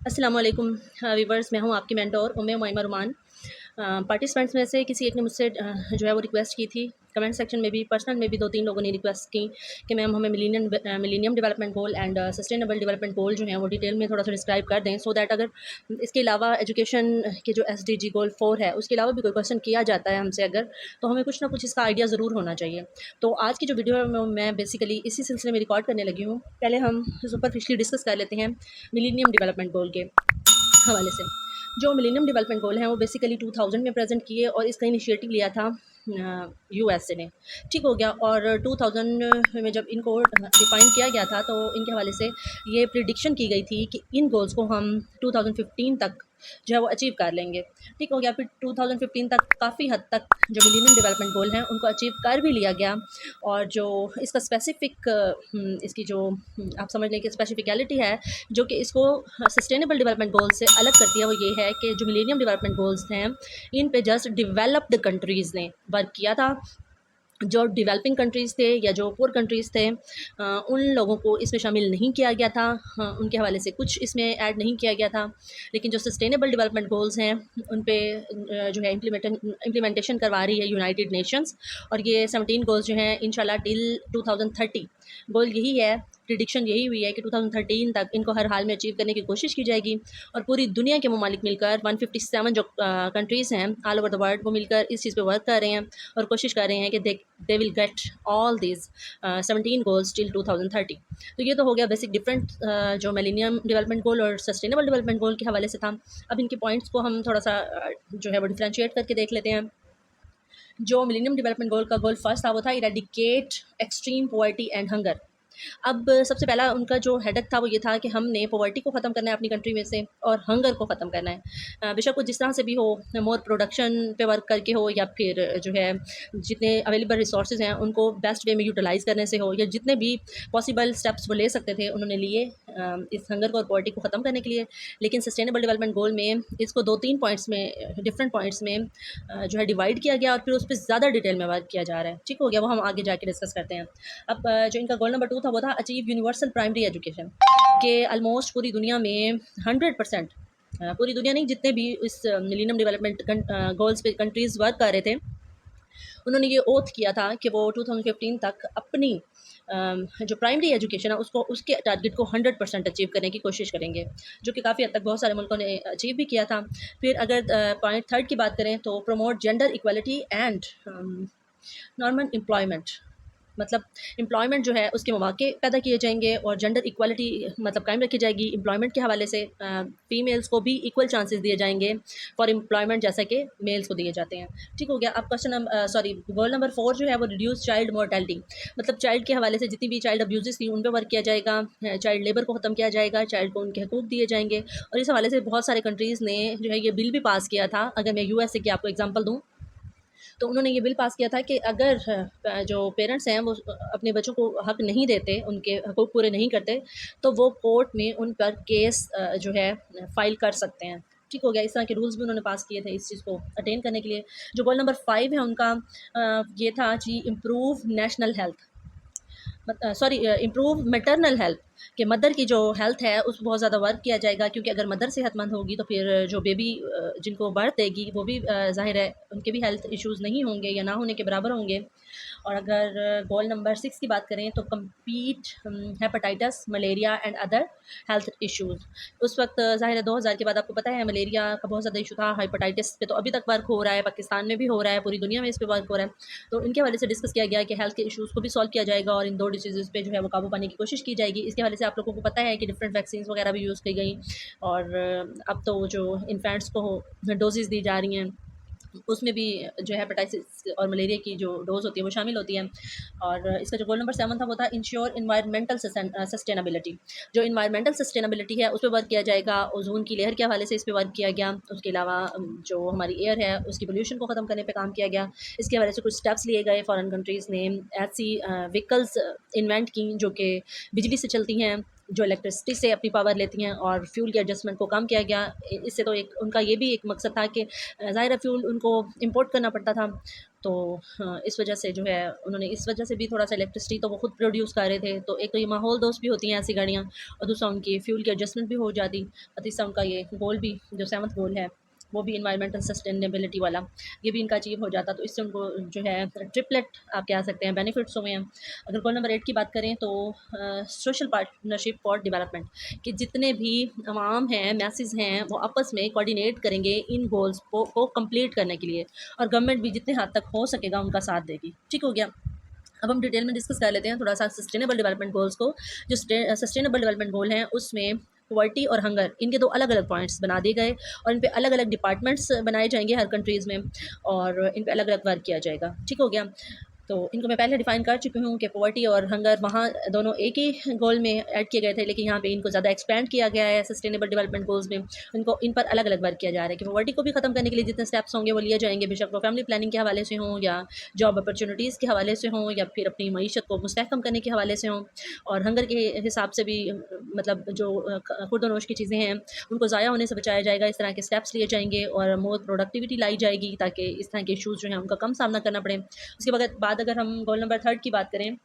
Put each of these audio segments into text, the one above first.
अस्सलाम वालेकुम वीवर्स, मैं हूँ आपकी मेंटोर उम्मे मोइमा रुमान। पार्टिसिपेंट्स में से किसी एक ने मुझसे जो है वो रिक्वेस्ट की थी। कमेंट सेक्शन में भी, पर्सनल में भी 2-3 लोगों ने रिक्वेस्ट की कि मैम हमें millennium development goal and sustainable development goal जो हैं वो डिटेल में थोड़ा सा डिस्क्राइब कर दें, सो दैट अगर इसके अलावा एजुकेशन के जो SDG गोल 4 है उसके अलावा भी कोई क्वेश्चन किया जाता है हमसे अगर, तो हमें कुछ ना कुछ इसका आइडिया ज़रूर होना चाहिए। तो आज की जो वीडियो है मैं बेसिकली इसी सिलसिले में रिकॉर्ड करने लगी हूँ। पहले हम सुपरफिशली डिस्कस कर लेते हैं मिलीनियम डेवलपमेंट गोल के हवाले से। जो मिलेनियम डेवलपमेंट गोल हैं वो बेसिकली 2000 में प्रेजेंट किए और इसका इनिशिएटिव लिया था USA ने। ठीक हो गया। और 2000 में जब इनको डिफाइन किया गया था तो इनके हवाले से ये प्रिडिक्शन की गई थी कि इन गोल्स को हम 2015 तक जो है वो अचीव कर लेंगे। ठीक हो गया। फिर 2015 तक काफ़ी हद तक जो मिलेनियम डेवलपमेंट गोल हैं उनको अचीव कर भी लिया गया। और जो इसका स्पेसिफिक इसकी जो आप समझ लें कि स्पेसिफिकलिटी है जो कि इसको सस्टेनेबल डेवलपमेंट गोल से अलग करती है, वो ये है कि जो मिलेनियम डेवलपमेंट गोल्स हैं इन पे जस्ट डेवलप्ड कंट्रीज़ ने वर्क किया था। जो डेवलपिंग कंट्रीज़ थे या जो पुअर कंट्रीज़ थे उन लोगों को इसमें शामिल नहीं किया गया था। उनके हवाले से कुछ इसमें ऐड नहीं किया गया था। लेकिन जो सस्टेनेबल डेवलपमेंट गोल्स हैं उन पे जो है इम्प्लीमेंटेशन करवा रही है यूनाइटेड नेशंस। और ये 17 गोल्स जो हैं इंशाल्लाह टिल 2030 गोल यही है, प्रिडिक्शन यही हुई है कि 2013 तक इनको हर हाल में अचीव करने की कोशिश की जाएगी। और पूरी दुनिया के ममालिक मिलकर 157 जो कंट्रीज़ हैं ऑल ओवर द वर्ल्ड वो मिलकर इस चीज़ पे वर्क कर रहे हैं और कोशिश कर रहे हैं कि they will get all these 17 goals till 2030। तो ये तो हो गया बेसिक डिफरेंट जो मिलेनियम डेवलपमेंट गोल और सस्टेनेबल डेवलपमेंट गोल के हवाले से था। अब इनके पॉइंट्स को हम थोड़ा सा जो है वो डिफ्रेंशिएट करके देख लेते हैं। जो मिलेनियम डेवलपमेंट गोल का गोल फर्स्ट था वो था eradicate extreme poverty and hunger. अब सबसे पहला उनका जो हेडक था वो ये था कि हमने पॉवर्टी को ख़त्म करना है अपनी कंट्री में से और हंगर को ख़त्म करना है। बेशक वो जिस तरह से भी हो, मोर प्रोडक्शन पे वर्क करके हो या फिर जो है जितने अवेलेबल रिसोर्सेज हैं उनको बेस्ट वे में यूटिलाइज़ करने से हो, या जितने भी पॉसिबल स्टेप्स वो ले सकते थे उन्होंने लिए इस हंगर को और पॉवर्टी को ख़त्म करने के लिए। लेकिन सस्टेनेबल डेवलपमेंट गोल में इसको 2-3 पॉइंट्स में, डिफरेंट पॉइंट्स में जो है डिवाइड किया गया और फिर उस पर ज़्यादा डिटेल में वर्क किया जा रहा है। ठीक हो गया। वो हम आगे जाके डिस्कस करते हैं। अब जो इनका गोल नंबर 2 था वो था अचीव यूनिवर्सल प्राइमरी एजुकेशन, के ऑलमोस्ट पूरी दुनिया में 100%, पूरी दुनिया नहीं, जितने भी इस मिलेनियम डेवलपमेंट गोल्स पे कंट्रीज़ वर्क कर रहे थे उन्होंने ये ओथ किया था कि वो 2015 तक अपनी जो प्राइमरी एजुकेशन है उसको, उसके टारगेट को 100% अचीव करने की कोशिश करेंगे, जो कि काफ़ी हद तक बहुत सारे मुल्कों ने अचीव भी किया था। फिर अगर पॉइंट थर्ड की बात करें तो promote gender equality and normal employment, मतलब एम्प्लॉयमेंट जो है उसके मौके पैदा किए जाएंगे और जेंडर इक्वालिटी मतलब कायम रखी जाएगी। एम्प्लॉयमेंट के हवाले से फ़ीमेल्स को भी इक्वल चांसेस दिए जाएंगे फॉर एम्प्लॉयमेंट जैसा कि मेल्स को दिए जाते हैं। ठीक हो गया। अब गोल नंबर 4 जो है वो रिड्यूस चाइल्ड मोर्टेलिटी, मतलब चाइल्ड के हवाले से जितनी भी चाइल्ड अब्यूज़ थी उन पर वर्क किया जाएगा, चाइल्ड लेबर को ख़त्म किया जाएगा, चाइल्ड को उनके हकूक़ दिए जाएंगे। और इस हवाले से बहुत सारे कंट्रीज़ ने जो है ये बिल भी पास किया था। अगर मैं USA की आपको एग्जाम्पल दूँ तो उन्होंने ये बिल पास किया था कि अगर जो पेरेंट्स हैं वो अपने बच्चों को हक नहीं देते, उनके हकूक़ पूरे नहीं करते, तो वो कोर्ट में उन पर केस जो है फ़ाइल कर सकते हैं। ठीक हो गया। इस तरह के रूल्स भी उन्होंने पास किए थे इस चीज़ को अटेन करने के लिए। जो गोल नंबर 5 है उनका ये था जी improve national health, improve maternal health, कि मदर की जो हेल्थ है उस पर बहुत ज़्यादा वर्क किया जाएगा, क्योंकि अगर मदर सेहतमंद होगी तो फिर जो बेबी जिनको बर्थ देगी वो भी ज़ाहिर है उनके भी हेल्थ इश्यूज़ नहीं होंगे या ना होने के बराबर होंगे। और अगर गोल नंबर 6 की बात करें तो compete hepatitis, malaria and other health issues. उस वक्त ज़ाहिर है 2000 के बाद आपको पता है मलेरिया का बहुत ज़्यादा इशू था। हेपेटाइटिस पे तो अभी तक वर्क हो रहा है, पाकिस्तान में भी हो रहा है, पूरी दुनिया में इस पे वर्क हो रहा है। तो इनके हवाले से डिस्कस किया गया कि हेल्थ के इश्यूज़ को भी सॉल्व किया जाएगा और इन 2 डिसीज़ पे जो है वो काबू पाने की कोशिश की जाएगी। इसके हवाले से आप लोगों को पता है कि डिफरेंट वैक्सीन वगैरह भी यूज़ की गई और अब तो जो इन्फेंट्स को डोजेज़ दी जा रही हैं उसमें भी जो है हेपेटाइटिस और मलेरिया की जो डोज़ होती है वो शामिल होती है। और इसका जो गोल नंबर 7 था वो था इंश्योर इन्वायरमेंटल सस्टेनेबिलिटी। जो इन्वायरमेंटल सस्टेनेबिलिटी है उस पर वर्क किया जाएगा। ओजोन की लेयर के हवाले से इस पर वर्क किया गया। उसके अलावा जो हमारी एयर है उसकी पोल्यूशन को ख़त्म करने पर काम किया गया। इसके हवाले से कुछ स्टेप्स लिए गए। फॉरेन कंट्रीज़ ने ऐसी व्हीकल्स इन्वेंट की जो कि बिजली से चलती हैं, जो इलेक्ट्रिसिटी से अपनी पावर लेती हैं, और फ्यूल के एडजस्टमेंट को कम किया गया। इससे तो एक उनका ये भी एक मकसद था कि ज़ाहिर है फ्यूल उनको इंपोर्ट करना पड़ता था, तो इस वजह से जो है उन्होंने इस वजह से भी थोड़ा सा इलेक्ट्रिसिटी तो वो खुद प्रोड्यूस कर रहे थे, तो एक तो ये माहौल दोस्त भी होती हैं ऐसी गाड़ियाँ, और दूसरा उनकी फ्यूल की एडजस्टमेंट भी हो जाती, और तीसरा उनका ये गोल भी जो 7वां गोल है वो भी इन्वायरमेंटल सस्टेनेबिलिटी वाला, ये भी इनका अचीव हो जाता। तो इससे उनको जो है ट्रिपलेट आप कह सकते हैं बेनिफिट्स हुए हैं। अगर गोल नंबर 8 की बात करें तो सोशल पार्टनरशिप फॉर डेवलपमेंट, कि जितने भी अवाम हैं, मैसेज हैं, वो आपस में कोऑर्डिनेट करेंगे इन गोल्स को कंप्लीट करने के लिए, और गवर्नमेंट भी जितने हद तक हो सकेगा उनका साथ देगी। ठीक हो गया। अब हम डिटेल में डिस्कस कर लेते हैं थोड़ा सा सस्टेनेबल डेवलपमेंट गोल्स को। जो सस्टेनेबल डेवलपमेंट गोल हैं उसमें पॉवर्टी और हंगर, इनके दो अलग अलग पॉइंट्स बना दिए गए, और इन पे अलग अलग डिपार्टमेंट्स बनाए जाएंगे हर कंट्रीज़ में, और इन पे अलग अलग वर्क किया जाएगा। ठीक हो गया। तो इनको मैं पहले डिफ़ाइन कर चुकी हूँ कि पॉवर्टी और हंगर वहाँ दोनों एक ही गोल में ऐड किए गए थे, लेकिन यहाँ पे इनको ज़्यादा एक्सपेंड किया गया है सस्टेनेबल डेवलपमेंट गोल्स में। इनको इन पर अलग अलग वर्क किया जा रहा है कि पॉवर्टी को भी ख़त्म करने के लिए जितने स्टेप्स होंगे वो लिए जाएंगे, बेशक वो फैमिली प्लानिंग के हवाले से हों, या जॉब अपॉर्चुनिटीज़ के हवाले से हों, या फिर अपनी मईशत को मुस्तहकम करने के हवाले से हों। और हंगर के हिसाब से भी मतलब जो खुर्दनोश की चीज़ें हैं उनको ज़ाया होने से बचाया जाएगा, इस तरह के स्टेप्स लिए जाएंगे, और मोर प्रोडक्टिविटी लाई जाएगी ताकि इस तरह के इशूज़ जो हैं उनका कम सामना करना पड़े। उसके बाद अगर हम गोल नंबर 3 की बात करें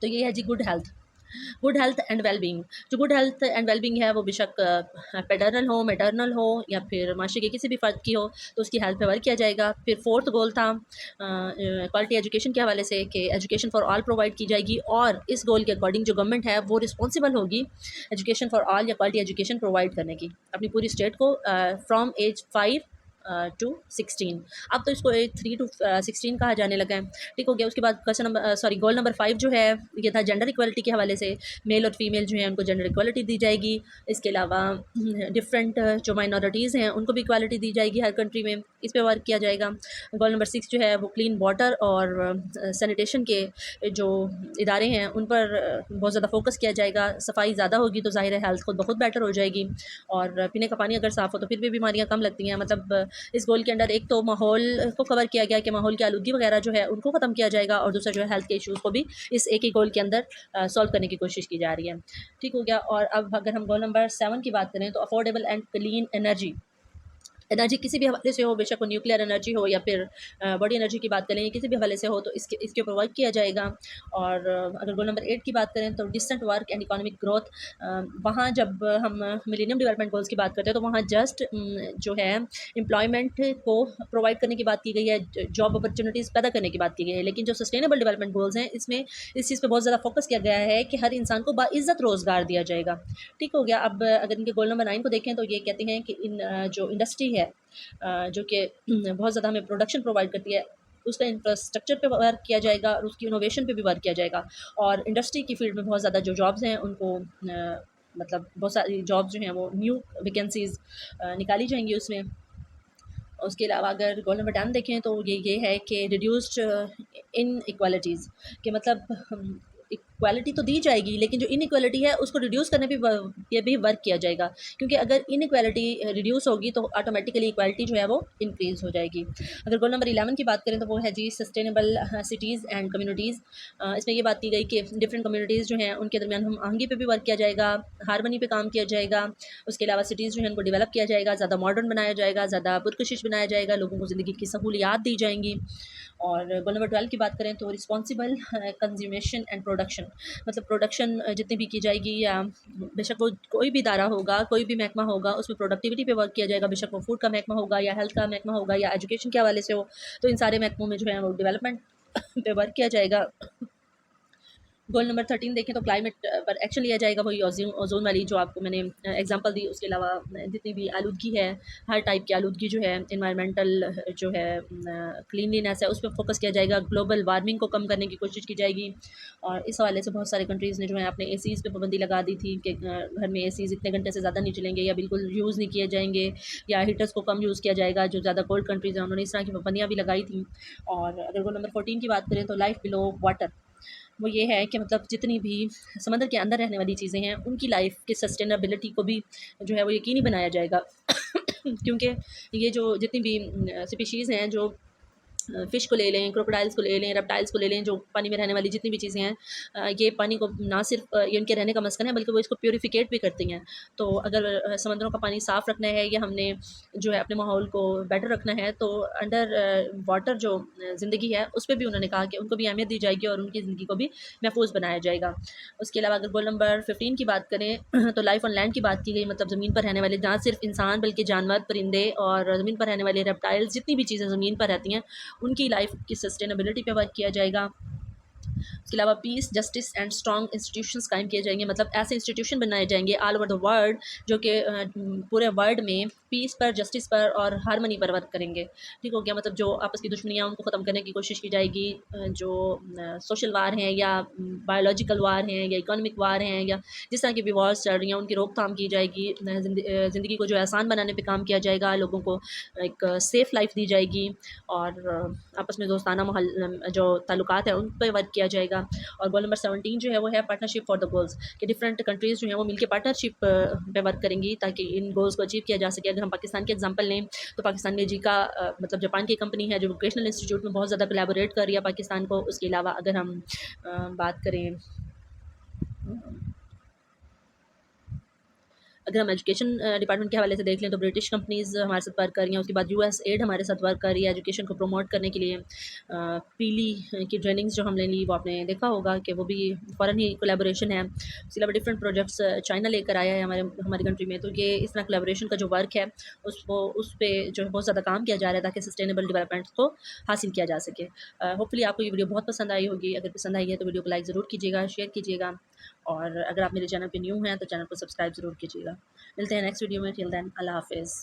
तो ये है जी गुड हेल्थ एंड वेलबींग। जो गुड हेल्थ एंड वेलबींग है वो बेशक पैटर्नल हो, मैटरनल हो, या फिर माशरे के किसी भी फ़र्द की हो, तो उसकी हेल्थ पे वर्क किया जाएगा। फिर 4th गोल था क्वालिटी एजुकेशन के हवाले से कि एजुकेशन फॉर ऑल प्रोवाइड की जाएगी, और इस गोल के अकॉर्डिंग जो गवर्नमेंट है वो रिस्पॉन्सिबल होगी एजुकेशन फॉर ऑल या क्वालिटी एजुकेशन प्रोवाइड करने की अपनी पूरी स्टेट को फ्रॉम एज 5 टू 16। अब तो इसको 3 टू 16 कहा जाने लगा है। ठीक हो गया। उसके बाद गोल नंबर 5 जो है ये था जेंडर इक्वालिटी के हवाले से, मेल और फीमेल जो है उनको जेंडर इक्वालिटी दी जाएगी। इसके अलावा डिफरेंट जो माइनॉरिटीज़ हैं उनको भी इक्वालिटी दी जाएगी हर कंट्री में, इस पे वर्क किया जाएगा। गोल नंबर 6 जो है वो क्लीन वाटर और सैनिटेशन के जो इदारे हैं उन पर बहुत ज़्यादा फोकस किया जाएगा। सफाई ज़्यादा होगी तो ज़ाहिर है हेल्थ खुद बहुत बेटर हो जाएगी, और पीने का पानी अगर साफ़ हो तो फिर भी बीमारियाँ कम लगती हैं। मतलब इस गोल के अंडर एक तो माहौल को कवर किया गया कि माहौल की आलूगी वगैरह जो है उनको ख़त्म किया जाएगा, और दूसरा जो है हेल्थ के इश्यूज़ को भी इस एक ही गोल के अंदर सॉल्व करने की कोशिश की जा रही है। ठीक हो गया। और अब अगर हम गोल नंबर 7 की बात करें तो अफोर्डेबल एंड क्लीन एनर्जी किसी भी हवाले से हो, बेशक वो न्यूक्लियर एनर्जी हो या फिर बॉडी एनर्जी की बात करें, किसी भी हवाले से हो, तो इसके ऊपर वर्क किया जाएगा। और अगर गोल नंबर 8 की बात करें तो decent work and economic growth, वहाँ जब हम मिलेनियम डेवलपमेंट गोल्स की बात करते हैं तो वहाँ जस्ट जो है एम्प्लॉयमेंट को प्रोवाइड करने की बात की गई है, जॉब अपॉर्चुनिटीज़ पैदा करने की बात की गई है। लेकिन जो सस्टेनेबल डेवलपमेंट गोल्स हैं इसमें इस चीज़ पर बहुत ज़्यादा फोकस किया गया है कि हर इंसान को बाइज़्ज़त रोज़गार दिया जाएगा। ठीक हो गया। अब अगर इनके गोल नंबर 9 को देखें तो ये कहते हैं कि जो इंडस्ट्री है जो कि बहुत ज़्यादा हमें प्रोडक्शन प्रोवाइड करती है, उसका इंफ्रास्ट्रक्चर पे वर्क किया जाएगा, और उसकी इनोवेशन पे भी वर्क किया जाएगा। और इंडस्ट्री की फील्ड में बहुत ज़्यादा जो जॉब्स हैं उनको मतलब बहुत सारी जॉब्स जो हैं वो न्यू वैकेंसीज़ निकाली जाएंगी उसमें। उसके अलावा अगर गोल नंबर 10 देखें तो ये है कि रिड्यूस्ड इनइक्वालिटीज़, कि मतलब इक्वालिटी तो दी जाएगी लेकिन जो इनइक्वालिटी है उसको रिड्यूस करने पे भी वर्क किया जाएगा, क्योंकि अगर इनइक्वालिटी रिड्यूस होगी तो ऑटोमेटिकली इक्वालिटी जो है वो इंक्रीज़ हो जाएगी। अगर गोल नंबर 11 की बात करें तो वो है जी सस्टेनेबल सिटीज़ एंड कम्युनिटीज़। इसमें ये बात की गई कि डिफरेंट कम्युनिटीज़ जो हैं उनके दरमियान हम आहंगी पे भी वर्क किया जाएगा, हारमनी पे काम किया जाएगा। उसके अलावा सिटीज़ जो हैं उनको डेवलप किया जाएगा, ज़्यादा मॉडर्न बनाया जाएगा, ज़्यादा पुरकशिश बनाया जाएगा, लोगों को ज़िंदगी की सहूलियात दी जाएंगी। और गोल नंबर 12 की बात करें तो रिस्पॉन्सिबल कंज्यूमेशन एंड प्रोडक्शन, मतलब प्रोडक्शन जितनी भी की जाएगी, या बेशक वो कोई भी इदारा होगा, कोई भी महकमा होगा, उसमें प्रोडक्टिविटी पे वर्क किया जाएगा, बेशक वो फूड का महकमा होगा या हेल्थ का महकमा होगा या एजुकेशन के हवाले से हो, तो इन सारे महकमों में जो है वो डेवलपमेंट पे वर्क किया जाएगा। गोल नंबर 13 देखें तो क्लाइमेट पर एक्शन लिया जाएगा, वही ओजोन वाली जो आपको मैंने एग्जांपल दी। उसके अलावा जितनी भी आलूदगी है, हर टाइप की आलूदगी जो है, इन्वायरमेंटल जो है क्लीनलीनेस है, उस पर फोकस किया जाएगा। ग्लोबल वार्मिंग को कम करने की कोशिश की जाएगी। और इस हवाले से बहुत सारी कंट्रीज़ ने जो है अपने एसीज़ पे पाबंदी लगा दी थी कि घर में एसीज़ इतने घंटे से ज़्यादा नहीं चलेंगे या बिल्कुल यूज़ नहीं किए जाएंगे, या हीटर्स को कम यूज़ किया जाएगा। जो ज़्यादा कोल्ड कंट्रीज़ हैं उन्होंने इस तरह की पाबंदियाँ भी लगाई थी। और अगर गोल नंबर 14 की बात करें तो लाइफ बिलो वाटर, वो ये है कि मतलब जितनी भी समंदर के अंदर रहने वाली चीज़ें हैं उनकी लाइफ की सस्टेनेबिलिटी को भी जो है वो यकीनी बनाया जाएगा क्योंकि ये जो जितनी भी स्पीशीज़ हैं जो फ़िश को ले लें, क्रोकोडाइल्स को ले लें, रेप्टाइल्स को ले लें, जो पानी में रहने वाली जितनी भी चीज़ें हैं, ये पानी को ना सिर्फ़ ये उनके रहने का मस्कन है, बल्कि वो इसको प्यूरिफ़िकेट भी करती हैं। तो अगर समंदरों का पानी साफ़ रखना है या हमने जो है अपने माहौल को बेटर रखना है, तो अंडर वाटर जो ज़िंदगी है, उस पे भी उन्होंने कहा कि उनको भी अहमियत दी जाएगी और उनकी ज़िंदगी को भी महफूज़ बनाया जाएगा। उसके अलावा अगर गोल नंबर 15 की बात करें तो लाइफ़ ऑन लैंड की बात की गई, मतलब ज़मीन पर रहने वाले ना सिर्फ़ इंसान बल्कि जानवर, परिंदे और ज़मीन पर रहने वाले रेप्टाइल्स, जितनी भी चीज़ें ज़मीन पर रहती हैं, उनकी लाइफ की सस्टेनेबिलिटी पे वर्क किया जाएगा। उसके अलावा peace, justice and strong institutions कायम किए जाएंगे, मतलब ऐसे इंस्टीट्यूशन बनाए जाएंगे ऑल ओवर द वर्ल्ड जो कि पूरे वर्ल्ड में पीस पर, जस्टिस पर और हारमनी पर वर्क करेंगे। ठीक हो गया, मतलब जो आपस की दुश्मनियाँ उनको ख़त्म करने की कोशिश की जाएगी, जो सोशल वार हैं या बायोलॉजिकल वार हैं या इकोनॉमिक वार हैं या जिस तरह की भी वॉर्स चल रही हैं, उनकी रोकथाम की जाएगी। ज़िंदगी को जो आसान बनाने पे काम किया जाएगा, लोगों को एक सेफ़ लाइफ दी जाएगी और आपस में दोस्ताना माहौल जो ताल्लुकात हैं उन पे वर्क किया जाएगा। और गोल नंबर 17 जो है वो है पार्टनरशिप फॉर द गोल्स, कि डिफरेंट कंट्रीज़ जो हैं वो मिलके पार्टनरशिप पे वर्क करेंगी ताकि इन गोल्स को अचीव किया जा सके। अगर हम पाकिस्तान की एग्जांपल लें तो पाकिस्तान में जीका मतलब जापान की कंपनी है जो वोकेशनल इंस्टीट्यूट में बहुत ज़्यादा कोलैबोरेट कर रही है पाकिस्तान को। उसके अलावा अगर हम बात करें, अगर हम एजुकेशन डिपार्टमेंट के हवाले से देख लें तो ब्रिटिश कंपनीज़ हमारे साथ वर्क कर रही हैं। उसके बाद यूएसएड हमारे साथ वर्क कर रही है एजुकेशन को प्रमोट करने के लिए। पीली की ट्रेनिंग्स जो हमने ली वो आपने देखा होगा कि वो भी फ़ॉरेन ही कोलैबोरेशन है। उसके अलावा डिफरेंट प्रोजेक्ट्स चाइना लेकर आया है हमारी कंट्री में। तो ये इस तरह कोलैबोरेशन का जो वर्क है उस पे जो है बहुत ज़्यादा काम किया जा रहा है ताकि सस्टेनेबल डेवलपमेंट को हासिल किया जा सके। होपफुली आपको ये वीडियो बहुत पसंद आई होगी। अगर पसंद आई है तो वीडियो को लाइक ज़रूर कीजिएगा, शेयर कीजिएगा और अगर आप मेरे चैनल पे न्यू हैं तो चैनल को सब्सक्राइब ज़रूर कीजिएगा। मिलते हैं नेक्स्ट वीडियो में, टिल देन अल्लाह हाफ़िज़।